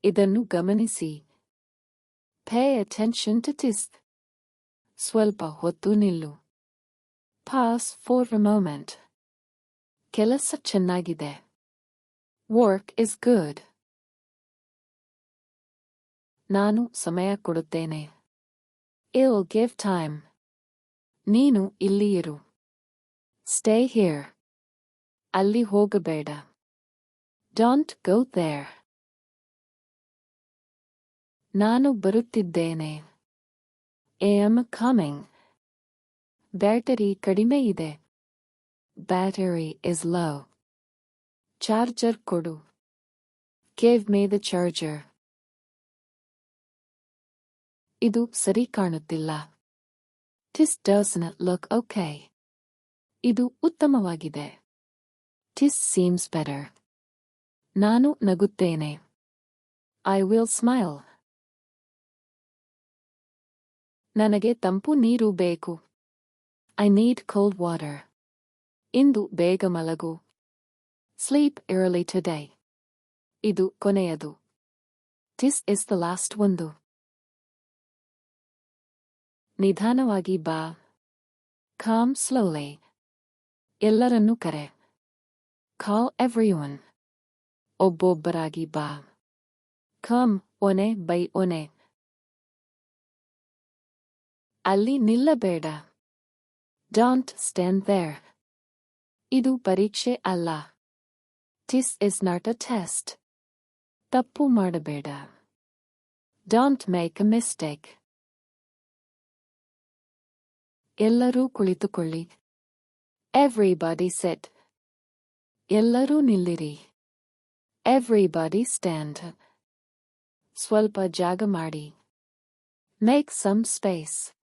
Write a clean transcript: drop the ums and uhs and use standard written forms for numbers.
ಇದನ್ನು ಗಮನಿಸಿ. Pay attention to this. ಸ್ವಲ್ಪ ಹೊತ್ತು ನಿಲ್ಲು. Pause for a moment. ಕೆಲಸ ಚೆನ್ನಾಗಿದೆ. Work is good. ನಾನು ಸಮಯ ಕೊಡುತ್ತೇನೆ. I'll give time. ನೀನು ಇಲ್ಲಿ ಇರು. Stay here. ಅಲ್ಲಿ ಹೋಗಬೇಡ. Don't go there. ನಾನು ಬರುತ್ತಿದ್ದೇನೆ. I am coming. ಬ್ಯಾಟರಿ ಕಡಿಮೆ ಇದೆ. Battery is low. ಚಾರ್ಜರ್ ಕೊಡು. Give me the charger. ಇದು ಸರಿ ಕಾಣುತ್ತಿಲ್ಲ. This doesn't look okay. ಇದು ಉತ್ತಮವಾಗಿದೆ. This seems better. ನಾನು ನಗುತ್ತೇನೆ. I will smile. ನನಗೆ ತಂಪು ನೀರು ಬೇಕು. I need cold water. ಇಂದು ಬೇಗ ಮಲಗು. Sleep early today. ಇದು ಕೊನೆಯದು. This is the last ಒಂದು. ನಿಧಾನವಾಗಿ ಬಾ. Come slowly. ಎಲ್ಲರನ್ನೂ ಕರೆ. Call everyone. ಒಬ್ಬೊಬ್ಬರಾಗಿ ಬಾ. Come one by one. ಅಲ್ಲಿ ನಿಲ್ಲಬೇಡ. Don't stand there. ಇದು ಪರೀಕ್ಷೆ ಅಲ್ಲ. This is not a test. ತಪ್ಪು ಮಾಡಬೇಡ. Don't make a mistake. ಎಲ್ಲರೂ ಕುಳಿತುಕೊಳ್ಳಿ. Everybody sit. ಎಲ್ಲರೂ ನಿಲ್ಲಿರಿ. Everybody stand. ಸ್ವಲ್ಪ ಜಾಗ ಮಾಡಿ. Make some space.